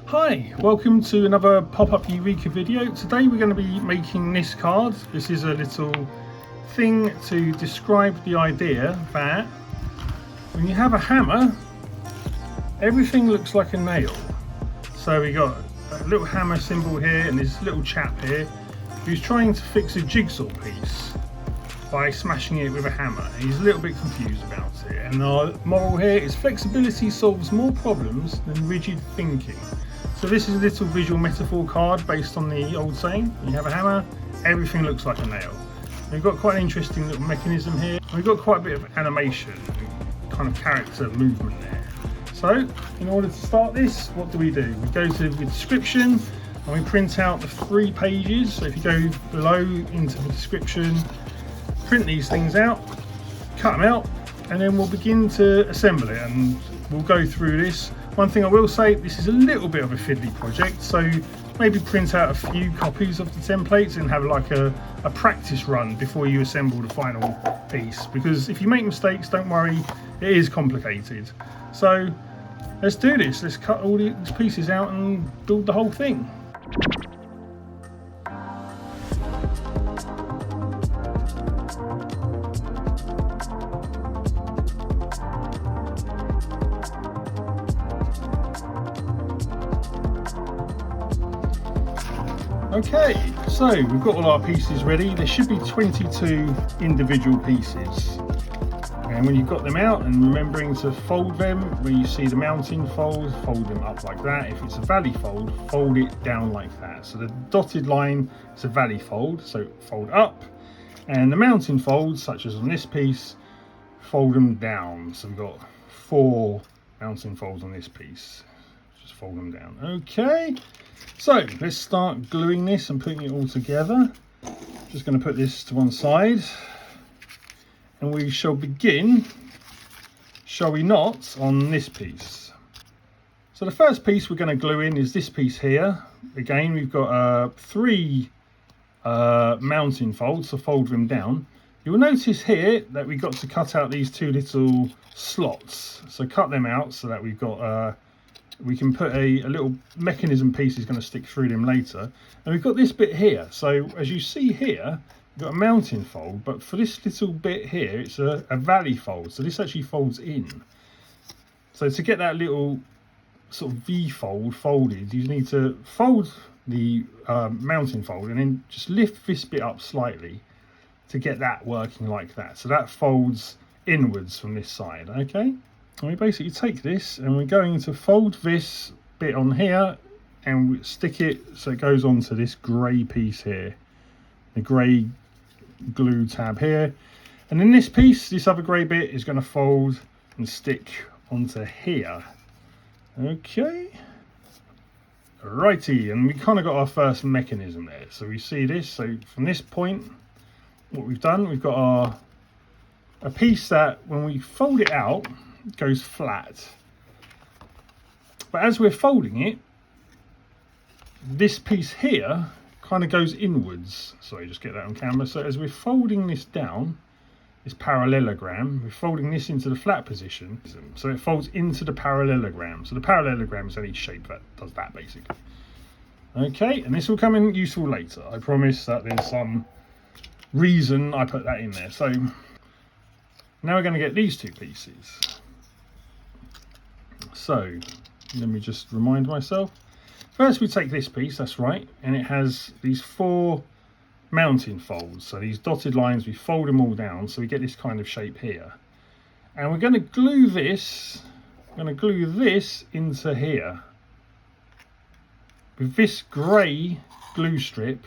Hi, welcome to another pop-up Eureka video. Today we're going to be making this card. This is a little thing to describe the idea that when you have a hammer, everything looks like a nail. So we got a little hammer symbol here and this little chap here who's trying to fix a jigsaw piece by smashing it with a hammer. He's a little bit confused about it, and our moral here is flexibility solves more problems than rigid thinking. So this is a little visual metaphor card based on the old saying, you have a hammer, everything looks like a nail. We've got quite an interesting little mechanism here. We've got quite a bit of animation, kind of character movement there. So in order to start this, what do? We go to the description and we print out the 3 pages. So if you go below into the description, print these things out, cut them out, and then we'll begin to assemble it and we'll go through this. One thing I will say, this is a little bit of a fiddly project, so maybe print out a few copies of the templates and have like a practice run before you assemble the final piece, because if you make mistakes, don't worry, it is complicated. So let's do this, let's cut all these pieces out and build the whole thing. Okay, so we've got all our pieces ready. There should be 22 individual pieces. And when you've got them out, and remembering to fold them, where you see the mounting fold them up like that. If it's a valley fold it down like that. So the dotted line is a valley fold, so fold up. And the mounting folds, such as on this piece, fold them down. So we've got 4 mounting folds on this piece. Just fold them down. Okay. So let's start gluing this and putting it all together. Just going to put this to one side and we shall begin, shall we not, on this piece. So the first piece we're going to glue in is this piece here. Again, we've got 3 mounting folds, so fold them down. You'll notice here that we've got to cut out these 2 little slots. So cut them out so that we've got we can put a little mechanism piece is going to stick through them later. And we've got this bit here. So as you see here, we've got a mounting fold, but for this little bit here, it's a valley fold. So this actually folds in. So to get that little sort of V fold folded, you need to fold the mounting fold and then just lift this bit up slightly to get that working like that. So that folds inwards from this side, okay? And we basically take this and we're going to fold this bit on here and we stick it so it goes onto this grey piece here, the grey glue tab here. And then this piece, this other grey bit, is going to fold and stick onto here. Okay. Righty, and we kind of got our first mechanism there. So we see this. So from this point, what we've done, we've got a piece that when we fold it out, goes flat, but as we're folding it, this piece here kind of goes inwards. Sorry, just get that on camera. So as we're folding this down, this parallelogram, we're folding this into the flat position, so it folds into the parallelogram. So the parallelogram is any shape that does that basically. Okay, and this will come in useful later. I promise that there's some reason I put that in there. So now we're going to get these 2 pieces. So let me just remind myself. First we take this piece, that's right, and it has these 4 mounting folds. So these dotted lines, we fold them all down so we get this kind of shape here. And we're going to glue this, into here with this grey glue strip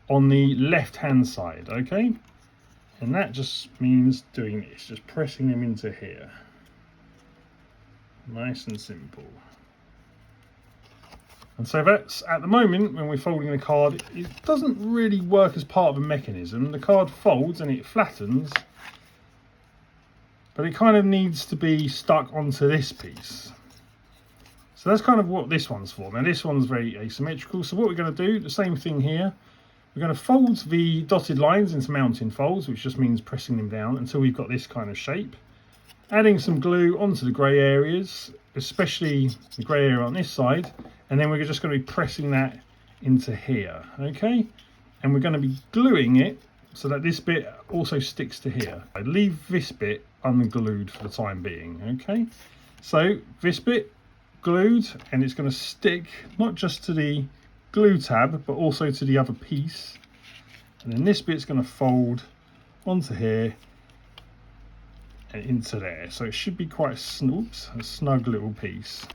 on the left hand side, okay? And that just means doing this, just pressing them into here. Nice and simple. And so that's, at the moment, when we're folding the card, it doesn't really work as part of a mechanism. The card folds and it flattens, but it kind of needs to be stuck onto this piece. So that's kind of what this one's for. Now this one's very asymmetrical, so what we're going to do, the same thing here. We're going to fold the dotted lines into mounting folds, which just means pressing them down until we've got this kind of shape. Adding some glue onto the grey areas, especially the grey area on this side, and then we're just going to be pressing that into here, okay? And we're going to be gluing it so that this bit also sticks to here. I leave this bit unglued for the time being, okay? So this bit glued, and it's going to stick not just to the glue tab but also to the other piece, and then this bit's going to fold onto here and into there, so it should be quite a snug little piece.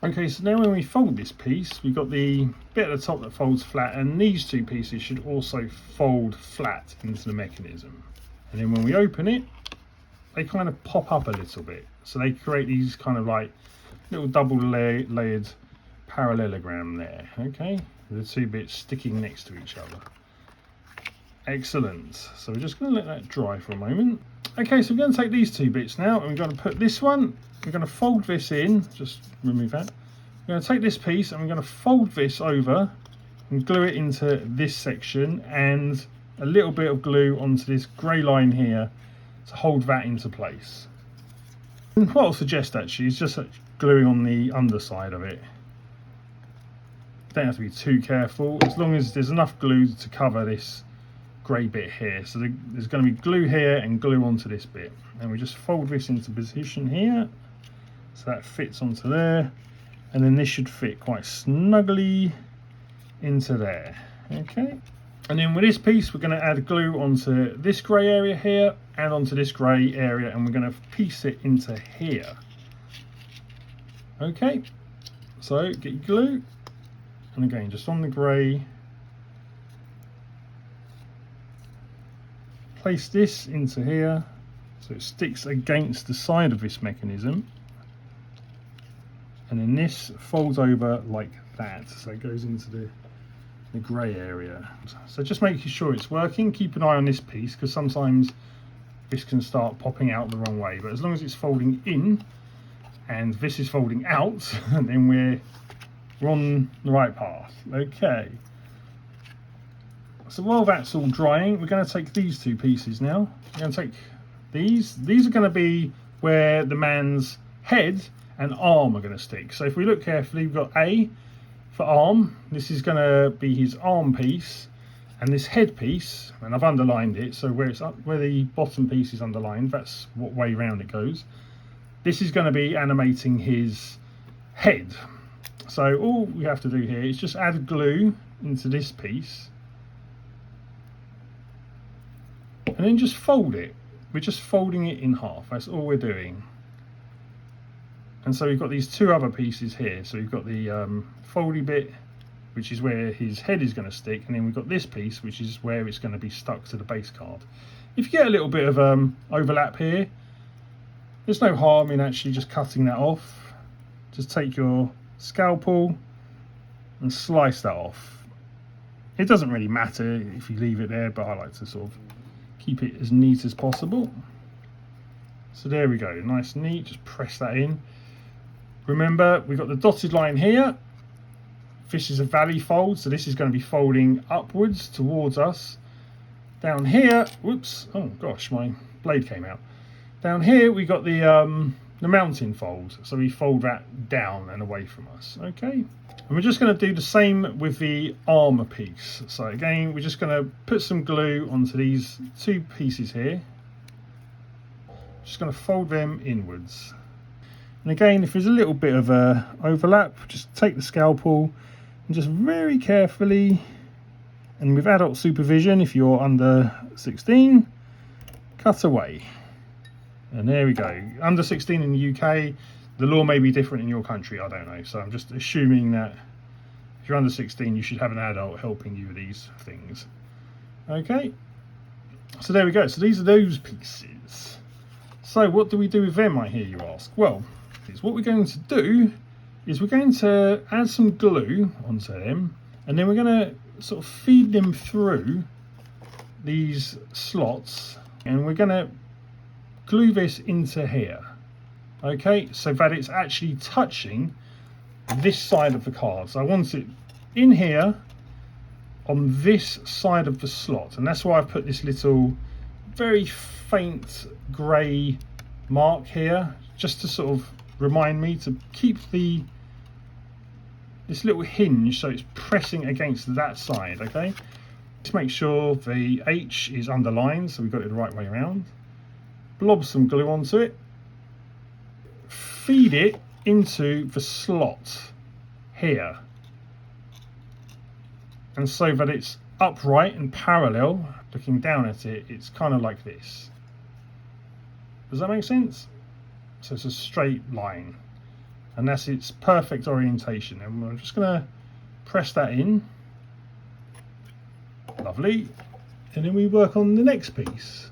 Okay, so now when we fold this piece, we've got the bit at the top that folds flat, and these two pieces should also fold flat into the mechanism. And then when we open it, they kind of pop up a little bit, so they create these kind of like little double layered parallelogram there, okay? The two bits sticking next to each other. Excellent. So we're just going to let that dry for a moment. Okay, so we're going to take these two bits now, and we're going to put this one, we're going to fold this in, just remove that. We're going to take this piece and we're going to fold this over and glue it into this section, and a little bit of glue onto this grey line here to hold that into place. And what I'll suggest actually is just gluing on the underside of it. Don't have to be too careful, as long as there's enough glue to cover this grey bit here. So there's going to be glue here and glue onto this bit, and we just fold this into position here so that fits onto there, and then this should fit quite snugly into there, okay? And then with this piece we're going to add glue onto this grey area here and onto this grey area, and we're going to piece it into here. Okay, so get your glue, and again just on the grey, place this into here so it sticks against the side of this mechanism, and then this folds over like that, so it goes into the grey area. So just making sure it's working, keep an eye on this piece because sometimes this can start popping out the wrong way, but as long as it's folding in and this is folding out, then we're on the right path. Okay, so while that's all drying, we're going to take these two pieces now. We're going to take these are going to be where the man's head and arm are going to stick. So if we look carefully, we've got A for arm, this is going to be his arm piece, and this head piece, and I've underlined it, so where it's up, where the bottom piece is underlined, that's what way round it goes. This is going to be animating his head. So all we have to do here is just add glue into this piece, and then just fold it. We're just folding it in half, that's all we're doing. And so we've got these two other pieces here. So we've got the foldy bit, which is where his head is going to stick, and then we've got this piece, which is where it's going to be stuck to the base card. If you get a little bit of overlap here, there's no harm in actually just cutting that off. Just take your scalpel and slice that off. It doesn't really matter if you leave it there, but I like to sort of keep it as neat as possible. So there we go, nice and neat, just press that in. Remember, we've got the dotted line here. This is a valley fold, so this is going to be folding upwards towards us. Down here, whoops, oh gosh, my blade came out. Down here we got the mountain fold, so we fold that down and away from us, okay? And we're just going to do the same with the armor piece. So again, we're just going to put some glue onto these two pieces here. Just going to fold them inwards. And again, if there's a little bit of overlap, just take the scalpel and just very carefully, and with adult supervision, if you're under 16, cut away. And there we go. Under 16 in the UK, the law may be different in your country, I don't know. So I'm just assuming that if you're under 16, you should have an adult helping you with these things. Okay, so there we go. So these are those pieces. So what do we do with them, I hear you ask? Well, what we're going to do is we're going to add some glue onto them, and then we're going to sort of feed them through these slots, and we're going to glue this into here, okay, so that it's actually touching this side of the card. So I want it in here on this side of the slot, and that's why I've put this little very faint grey mark here, just to sort of remind me to keep the this little hinge, so it's pressing against that side, okay? Just make sure the H is underlined, so we've got it the right way around. Blob some glue onto it. Feed it into the slot here. And so that it's upright and parallel, looking down at it, it's kind of like this. Does that make sense? So it's a straight line. And that's its perfect orientation. And we're just going to press that in. Lovely. And then we work on the next piece.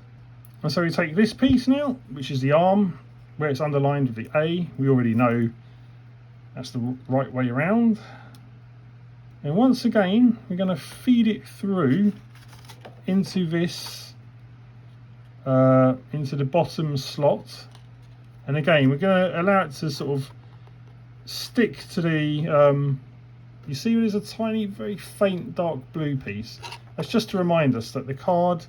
And so we take this piece now, which is the arm, where it's underlined with the A. We already know that's the right way around. And once again, we're going to feed it through into this, into the bottom slot. And again, we're going to allow it to sort of stick to the, you see there's a tiny, very faint dark blue piece. That's just to remind us that the card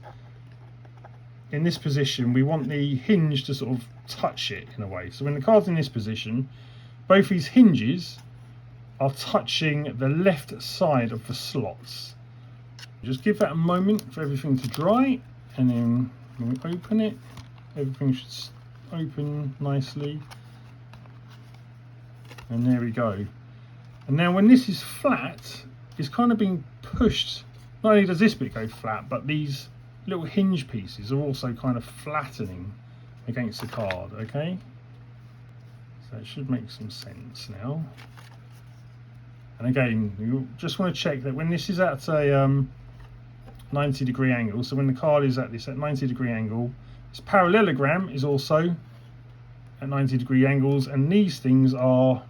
in this position, we want the hinge to sort of touch it in a way. So when the card's in this position, both these hinges are touching the left side of the slots. Just give that a moment for everything to dry, and then when we open it, everything should open nicely. And there we go. And now when this is flat, it's kind of being pushed. Not only does this bit go flat, but these little hinge pieces are also kind of flattening against the card, okay? So it should make some sense now. And again, you just want to check that when this is at a 90-degree angle, so when the card is at this 90-degree angle, this parallelogram is also at 90-degree angles, and these things are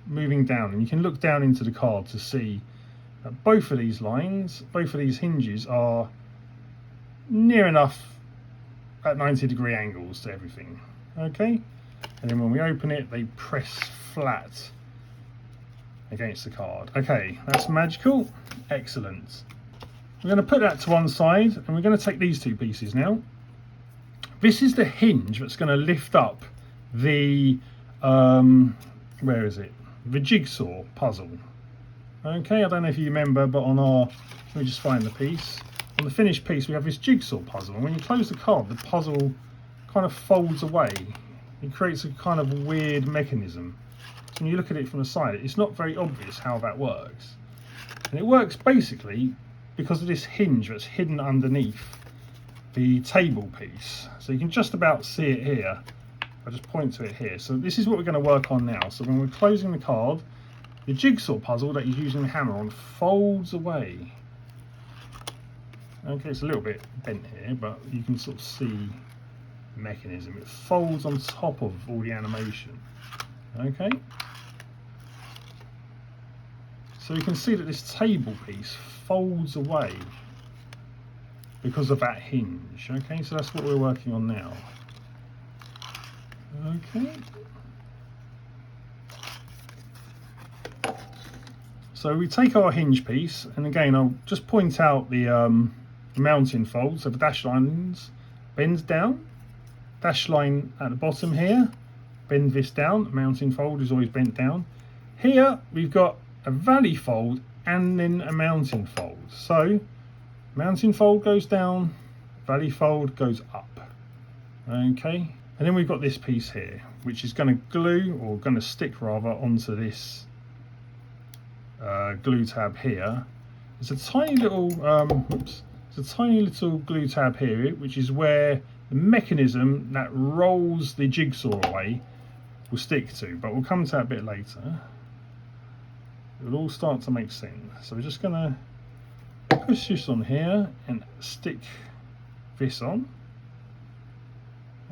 moving down, and you can look down into the card to see that both of these lines, both of these hinges are near enough at 90-degree angles to everything, okay? And then when we open it, they press flat against the card. Okay, that's magical. Excellent. We're going to put that to one side, and we're going to take these two pieces now. This is the hinge that's going to lift up the where is it, the jigsaw puzzle. Okay, I don't know if you remember, but on our, let me just find the piece. On the finished piece we have this jigsaw puzzle, and when you close the card, the puzzle kind of folds away. It creates a kind of weird mechanism. So when you look at it from the side, it's not very obvious how that works. And it works basically because of this hinge that's hidden underneath the table piece. So you can just about see it here. I'll just point to it here. So this is what we're going to work on now. So when we're closing the card, the jigsaw puzzle that he's using the hammer on folds away. Okay, it's a little bit bent here, but you can sort of see the mechanism. It folds on top of all the animation. Okay. So you can see that this table piece folds away because of that hinge. Okay, so that's what we're working on now. Okay. So we take our hinge piece, and again I'll just point out the mounting fold. So the dash lines bend down, dash line at the bottom here, bend this down. The mounting fold is always bent down. Here we've got a valley fold and then a mounting fold. So mounting fold goes down, valley fold goes up. Okay, and then we've got this piece here, which is going to glue, or going to stick rather, onto this glue tab here. It's a tiny little it's a tiny little glue tab here, which is where the mechanism that rolls the jigsaw away will stick to, but we'll come to that a bit later. It'll all start to make sense. So we're just going to push this on here and stick this on.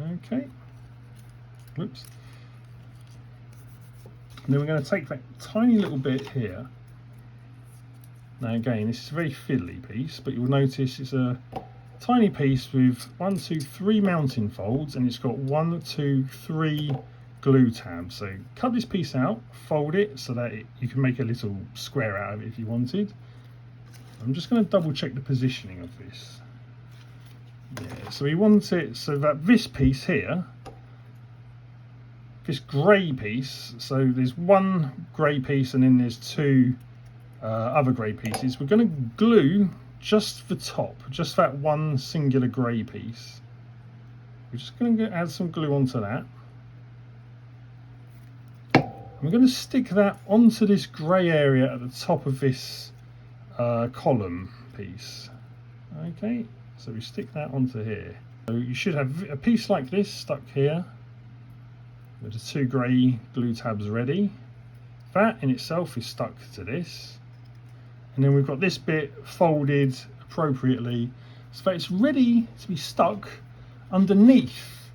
Okay. Whoops. And then we're going to take that tiny little bit here. Now again, this is a very fiddly piece, but you'll notice it's a tiny piece with 1, 2, 3 mounting folds, and it's got 1, 2, 3 glue tabs. So cut this piece out, fold it so that you can make a little square out of it if you wanted. I'm just going to double check the positioning of this. Yeah, so we want it so that this piece here this grey piece, so there's one grey piece and then there's two other grey pieces. We're going to glue just the top, just that one singular grey piece. We're just going to add some glue onto that. We're going to stick that onto this grey area at the top of this column piece. Okay, so we stick that onto here. So you should have a piece like this stuck here with the two grey glue tabs ready. That in itself is stuck to this. And then we've got this bit folded appropriately so that it's ready to be stuck underneath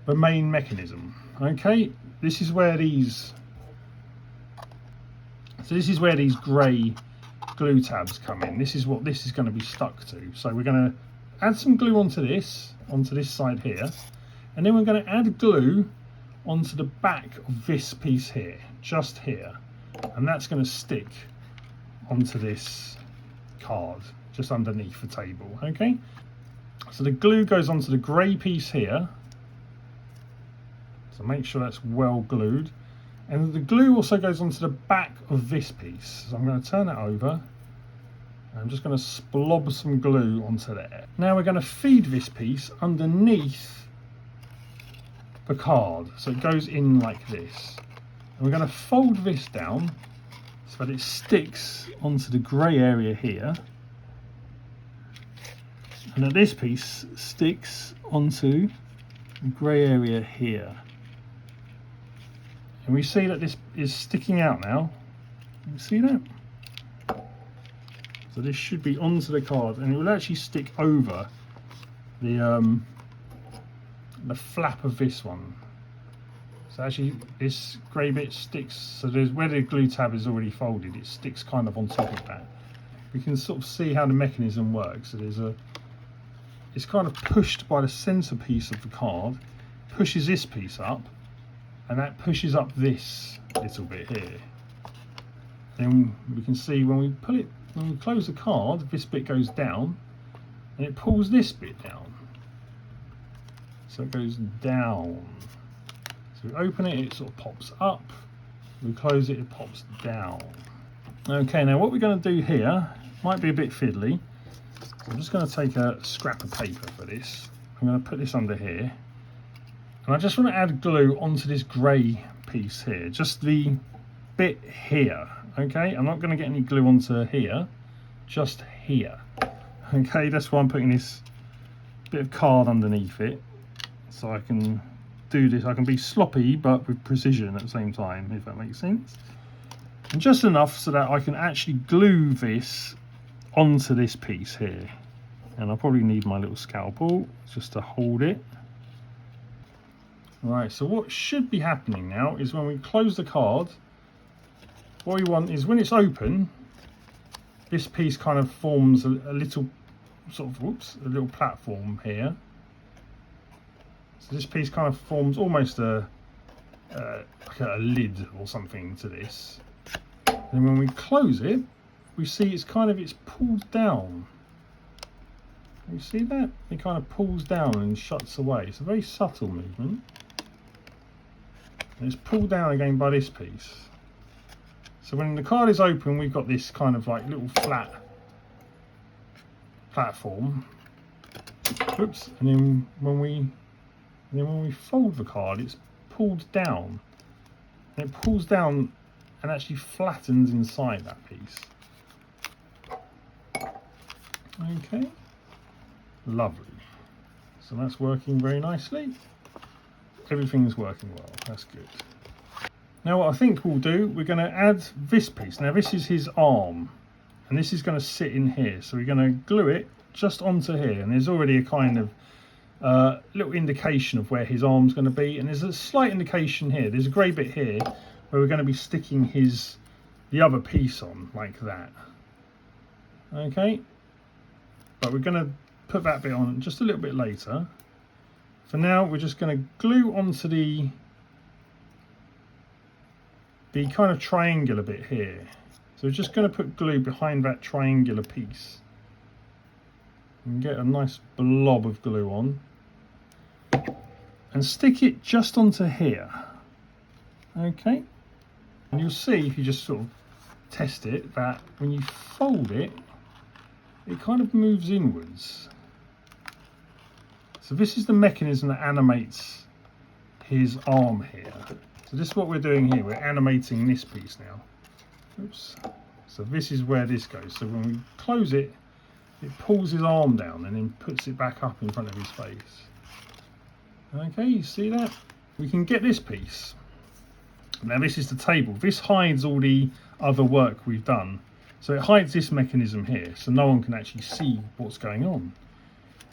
the main mechanism. Okay, this is where these grey glue tabs come in. This is what this is going to be stuck to. So we're going to add some glue onto this side here, and then we're going to add glue onto the back of this piece here, just here, and that's going to stick onto this card just underneath the table. Okay, so the glue goes onto the grey piece here, so make sure that's well glued, and the glue also goes onto the back of this piece. So I'm going to turn it over. I'm just going to splob some glue onto there. Now we're going to feed this piece underneath the card, so it goes in like this. And we're going to fold this down so that it sticks onto the grey area here, and that this piece sticks onto the grey area here. And we see that this is sticking out now. You see that? So this should be onto the card, and it will actually stick over the flap of this one. So actually this grey bit sticks, so there's where the glue tab is already folded, it sticks kind of on top of that. We can sort of see how the mechanism works. So it's kind of pushed by the centre piece of the card, pushes this piece up, and that pushes up this little bit here. Then we can see when we close the card, this bit goes down and it pulls this bit down. So it goes down. So we open it, it sort of pops up. We close it, it pops down. Okay, now what we're going to do here might be a bit fiddly. So I'm just going to take a scrap of paper for this. I'm going to put this under here. And I just want to add glue onto this grey piece here, just the bit here. Okay, I'm not going to get any glue onto here, just here. Okay, that's why I'm putting this bit of card underneath it, so I can do this. I can be sloppy but with precision at the same time, if that makes sense. And just enough so that I can actually glue this onto this piece here. And I'll probably need my little scalpel just to hold it. Right, so what should be happening now is when we close the card, what we want is when it's open, this piece kind of forms a little sort of, a little platform here. So this piece kind of forms almost like a lid or something to this. And when we close it, we see it's pulled down. You see that? It kind of pulls down and shuts away. It's a very subtle movement. And it's pulled down again by this piece. So when the card is open, we've got this kind of like little flat platform. Oops. And then when we fold the card, it's pulled down. And it pulls down and actually flattens inside that piece. Okay. Lovely. So that's working very nicely. Everything's working well. That's good. Now what I think we'll do, we're going to add this piece. Now this is his arm, and this is going to sit in here. So we're going to glue it just onto here, and there's already a kind of little indication of where his arm's going to be, and there's a slight indication here. There's a grey bit here where we're going to be sticking the other piece on like that. Okay, but we're going to put that bit on just a little bit later. For now, we're just going to glue onto the kind of triangular bit here. So we're just going to put glue behind that triangular piece and get a nice blob of glue on and stick it just onto here. Okay, and you'll see if you just sort of test it that when you fold it, it kind of moves inwards. So this is the mechanism that animates his arm here. So this is what we're doing here, we're animating this piece now. Oops. So this is where this goes. So when we close it, it pulls his arm down and then puts it back up in front of his face. Okay, you see that? We can get this piece. Now this is the table. This hides all the other work we've done. So it hides this mechanism here, so no one can actually see what's going on.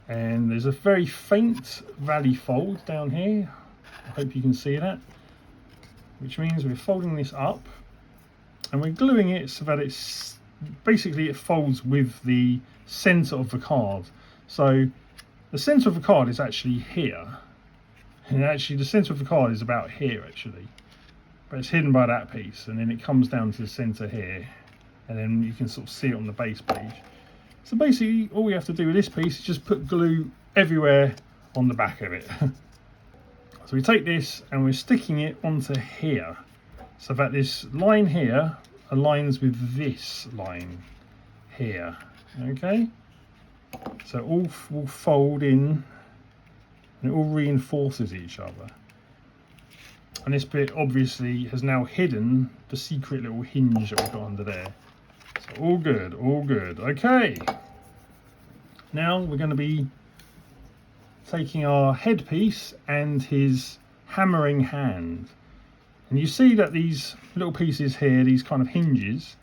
And there's a very faint valley fold down here. I hope you can see that. Which means we're folding this up and we're gluing it so that it's basically it folds with the center of the card. So the center of the card is actually here. And actually the center of the card is about here actually. But it's hidden by that piece, and then it comes down to the center here. And then you can sort of see it on the base page. So basically all we have to do with this piece is just put glue everywhere on the back of it. So we take this and we're sticking it onto here, so that this line here aligns with this line here. Okay, so it all will fold in and it all reinforces each other. And this bit obviously has now hidden the secret little hinge that we've got under there. So all good, all good. Okay, now we're going to be taking our headpiece and his hammering hand, and you see that these little pieces here, these kind of hinges,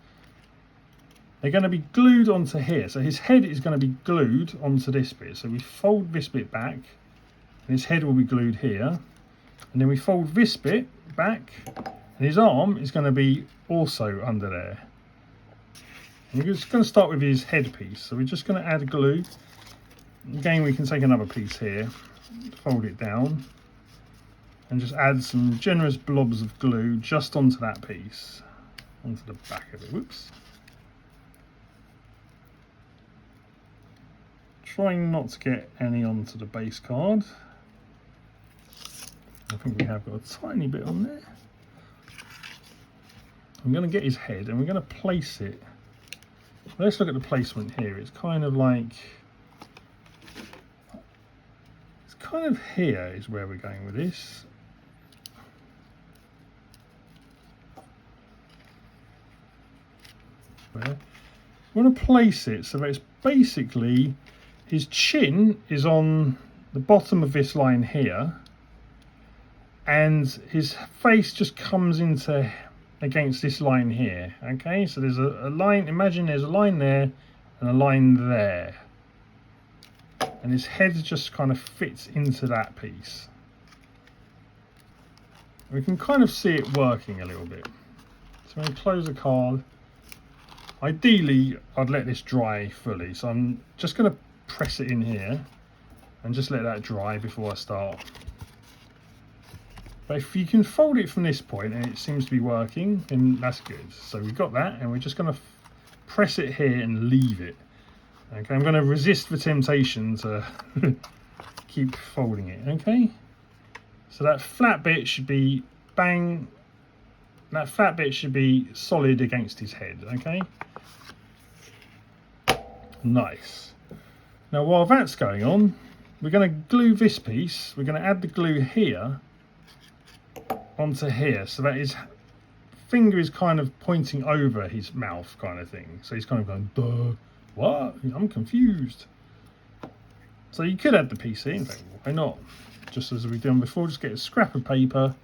they're going to be glued onto here. So his head is going to be glued onto this bit. So we fold this bit back and his head will be glued here, and then we fold this bit back and his arm is going to be also under there. And we're just going to start with his headpiece. So we're just going to add glue. Again, we can take another piece here, fold it down, and just add some generous blobs of glue just onto that piece, onto the back of it. Whoops. Trying not to get any onto the base card. I think we have got a tiny bit on there. I'm going to get his head and we're going to place it. Let's look at the placement here. It's kind of like, kind of here is where we're going with this. We want to place it so that it's basically his chin is on the bottom of this line here, and his face just comes into against this line here. Okay, so there's a line. Imagine there's a line there and a line there. And his head just kind of fits into that piece. We can kind of see it working a little bit. So when we close the card, ideally I'd let this dry fully. So I'm just going to press it in here and just let that dry before I start. But if you can fold it from this point and it seems to be working, then that's good. So we've got that, and we're just going to press it here and leave it. Okay, I'm going to resist the temptation to keep folding it. Okay, so that flat bit should be bang, that flat bit should be solid against his head. Okay, nice. Now while that's going on, we're going to glue this piece. We're going to add the glue here onto here, so that his finger is kind of pointing over his mouth, kind of thing. So he's kind of going, duh. What? I'm confused. So you could add the PC, in fact, why not? Just as we've done before, just get a scrap of paper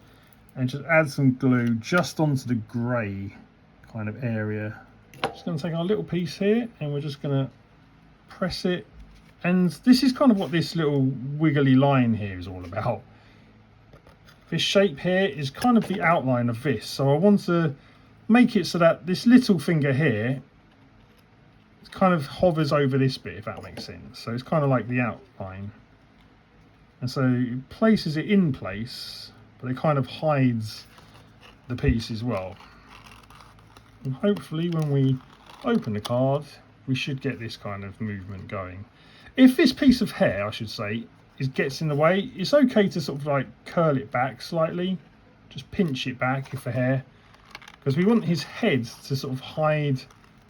and just add some glue just onto the grey kind of area. Just going to take our little piece here and we're just going to press it. And this is kind of what this little wiggly line here is all about. This shape here is kind of the outline of this. So I want to make it so that this little finger here kind of hovers over this bit, if that makes sense. So it's kind of like the outline, and so it places it in place, but it kind of hides the piece as well. And hopefully when we open the card, we should get this kind of movement going. If this piece of hair, I should say, gets in the way, it's okay to sort of like curl it back slightly, just pinch it back if a hair, because we want his head to sort of hide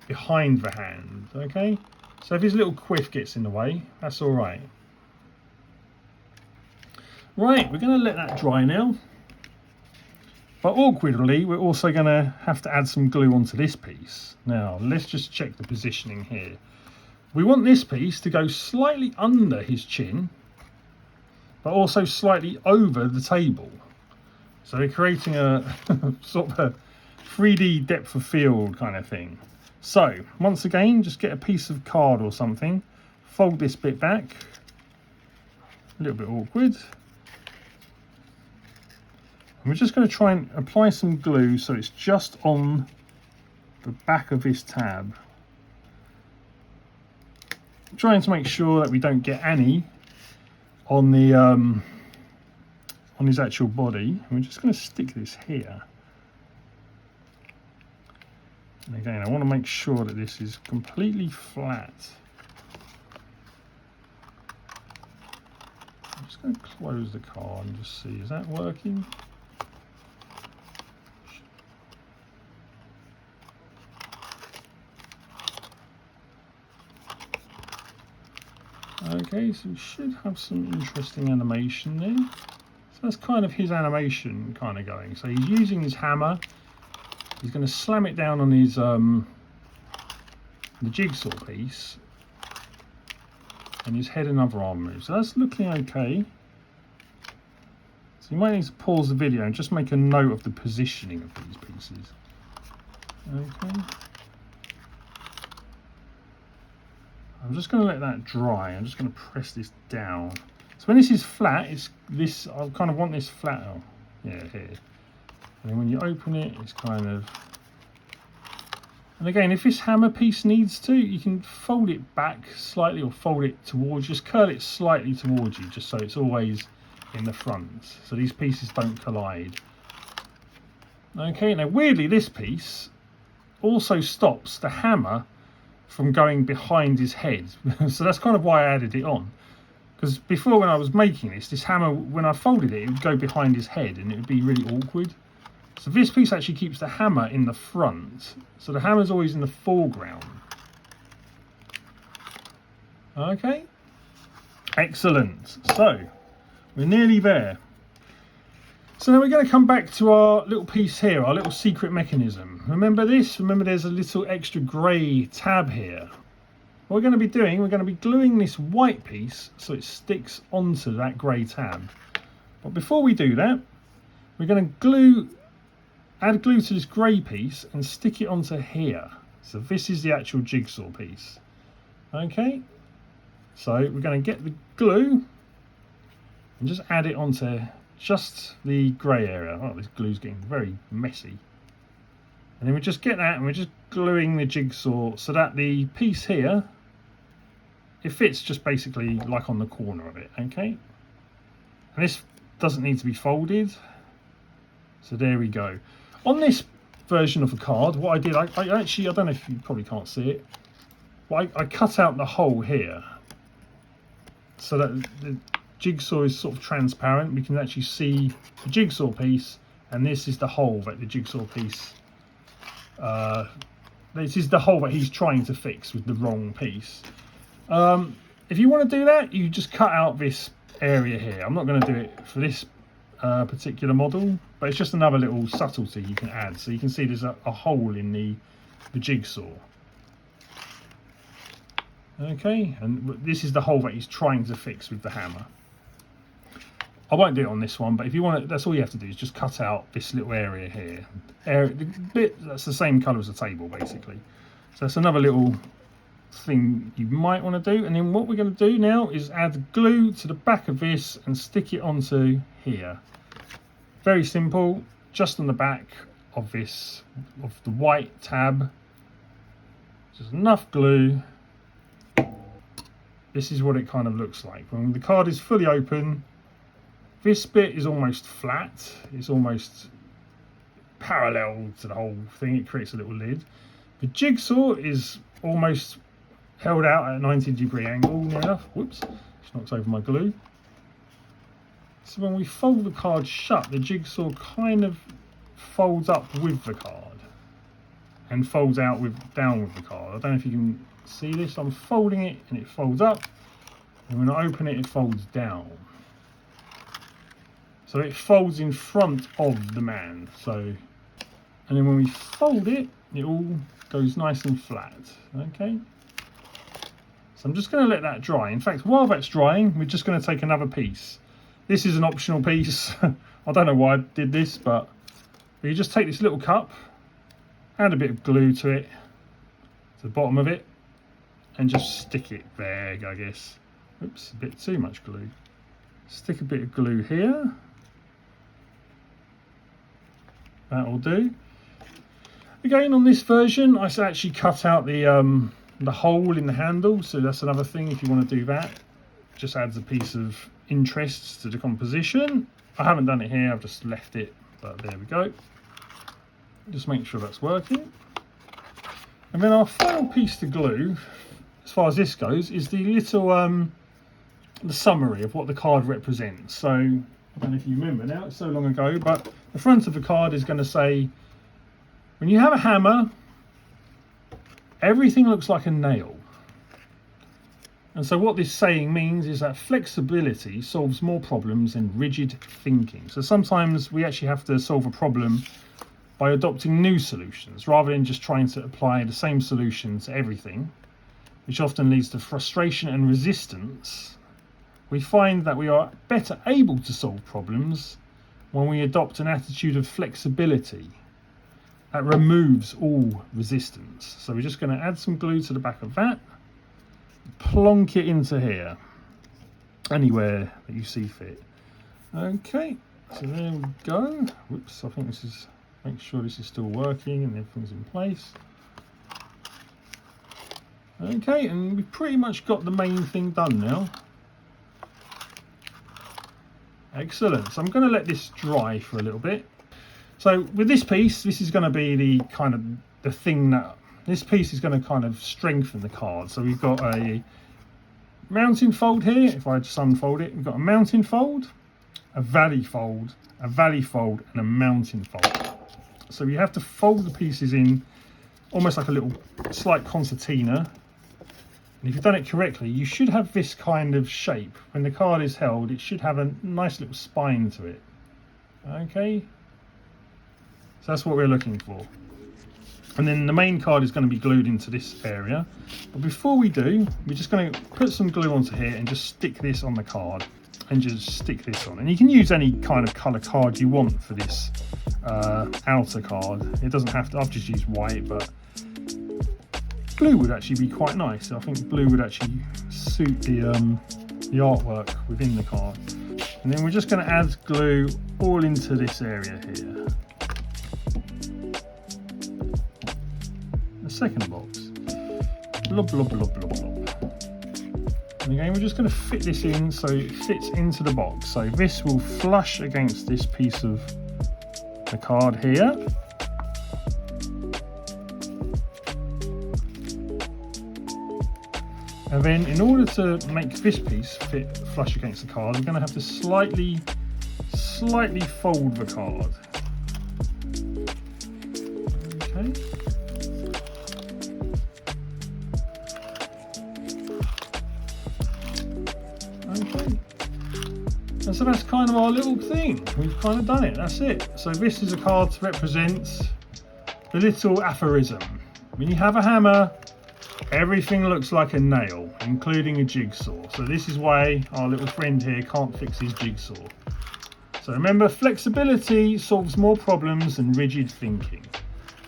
behind the hand. Okay, so if his little quiff gets in the way, that's all right. Right, we're going to let that dry now. But awkwardly, we're also going to have to add some glue onto this piece. Now, let's just check the positioning here. We want this piece to go slightly under his chin, but also slightly over the table. So we're creating a sort of a 3D depth of field kind of thing. So, once again, just get a piece of card or something, fold this bit back, a little bit awkward. And we're just going to try and apply some glue so it's just on the back of this tab. Trying to make sure that we don't get any on the on his actual body. And we're just going to stick this here. And again, I want to make sure that this is completely flat. I'm just going to close the card and just see, is that working? Okay, so we should have some interesting animation there. So that's kind of his animation kind of going. So he's using his hammer. He's going to slam it down on his the jigsaw piece, and his head and other arm move. So that's looking okay. So you might need to pause the video and just make a note of the positioning of these pieces. Okay. I'm just going to let that dry. I'm just going to press this down. So when this is flat, it's this. I kind of want this flat. Oh, yeah, here. And then when you open it, it's kind of. And again, if this hammer piece needs to, you can fold it back slightly or fold it towards. Just curl it slightly towards you, just so it's always in the front, so these pieces don't collide. Okay. Now, weirdly, this piece also stops the hammer from going behind his head. So that's kind of why I added it on, because before, when I was making this hammer, when I folded it would go behind his head and it would be really awkward. So this piece actually keeps the hammer in the front, so the hammer's always in the foreground. Okay, excellent. So we're nearly there. So now we're going to come back to our little piece here, our little secret mechanism. Remember this? Remember there's a little extra grey tab here. What we're going to be doing, we're going to be gluing this white piece so it sticks onto that grey tab. But before we do that, we're going to add glue to this grey piece and stick it onto here. So this is the actual jigsaw piece. Okay, so we're going to get the glue and just add it onto just the grey area. Oh, this glue's getting very messy. And then we just get that and we're just gluing the jigsaw so that the piece here, it fits just basically like on the corner of it, okay? And this doesn't need to be folded. So there we go. On this version of the card, what I did, I actually, I don't know if you probably can't see it, but I cut out the hole here so that the jigsaw is sort of transparent. We can actually see the jigsaw piece, and this is the hole that the jigsaw piece, this is the hole that he's trying to fix with the wrong piece. If you want to do that, you just cut out this area here. I'm not going to do it for this particular model, but it's just another little subtlety you can add. So you can see there's a hole in the jigsaw. Okay, and this is the hole that he's trying to fix with the hammer. I won't do it on this one, but if you want it, that's all you have to do is just cut out this little area here. The bit that's the same colour as the table, basically. So that's another little thing you might want to do. And then what we're going to do now is add glue to the back of this and stick it onto here. Very simple, just on the back of this, of the white tab. Just enough glue. This is what it kind of looks like. When the card is fully open, this bit is almost flat. It's almost parallel to the whole thing. It creates a little lid. The jigsaw is almost held out at a 90-degree angle near enough. Whoops, just knocks over my glue. So when we fold the card shut, the jigsaw kind of folds up with the card and folds out down with the card. I don't know if you can see this. I'm folding it and it folds up, and when I open it, it folds down. So it folds in front of the man. So, and then when we fold it, it all goes nice and flat. Okay. So I'm just going to let that dry. In fact, while that's drying, we're just going to take another piece. This is an optional piece. I don't know why I did this, but you just take this little cup, add a bit of glue to it, to the bottom of it, and just stick it there, I guess. Oops, a bit too much glue. Stick a bit of glue here. That'll do. Again, on this version, I actually cut out the hole in the handle, so that's another thing if you want to do that. Just adds a piece of interest to the composition. I haven't done it here, I've just left it, but there we go. Just make sure that's working. And then our final piece to glue, as far as this goes, is the little the summary of what the card represents. So I don't know if you remember now, it's so long ago, but the front of the card is going to say, when you have a hammer, everything looks like a nail. And so what this saying means is that flexibility solves more problems than rigid thinking. So sometimes we actually have to solve a problem by adopting new solutions rather than just trying to apply the same solution to everything, which often leads to frustration and resistance. We find that we are better able to solve problems when we adopt an attitude of flexibility that removes all resistance. So we're just going to add some glue to the back of that, plonk it into here, anywhere that you see fit. Okay, so there we go. Whoops, I think this is, make sure this is still working and everything's in place. Okay, and we've pretty much got the main thing done now. Excellent. So I'm going to let this dry for a little bit. So with this piece, this is going to be the kind of the thing that this piece is going to kind of strengthen the card. So we've got a mounting fold here. If I just unfold it, we've got a mounting fold, a valley fold, a valley fold, and a mounting fold. So you have to fold the pieces in almost like a little slight concertina. And if you've done it correctly, you should have this kind of shape. When the card is held, it should have a nice little spine to it. Okay, so that's what we're looking for. And then the main card is going to be glued into this area. But before we do, we're just going to put some glue onto here and just stick this on the card. And just stick this on. And you can use any kind of colour card you want for this outer card. It doesn't have to, I've just used white, but blue would actually be quite nice. I think blue would actually suit the artwork within the card. And then we're just going to add glue all into this area here. The second box. Blob, blob, blob, blob, blob. And again, we're just going to fit this in so it fits into the box. So this will flush against this piece of the card here. And then in order to make this piece fit flush against the card, we're going to have to slightly fold the card. Okay. Okay. And so that's kind of our little thing. We've kind of done it. That's it. So this is a card to represent the little aphorism. When you have a hammer, everything looks like a nail, including a jigsaw. So this is why our little friend here can't fix his jigsaw. So remember, flexibility solves more problems than rigid thinking.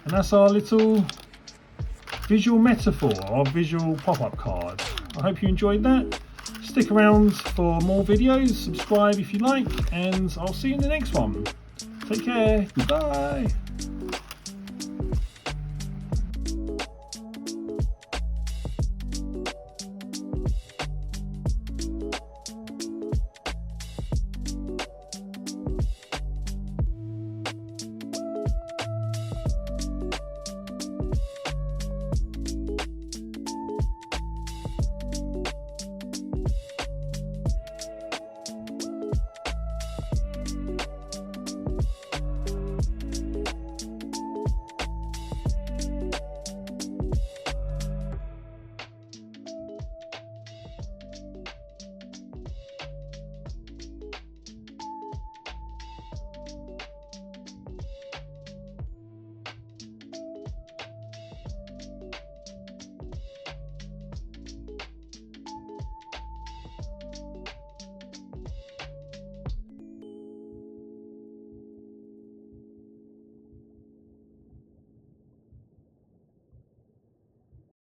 And that's our little visual metaphor, our visual pop-up card. I hope you enjoyed that. Stick around for more videos, subscribe if you like, and I'll see you in the next one. Take care, goodbye.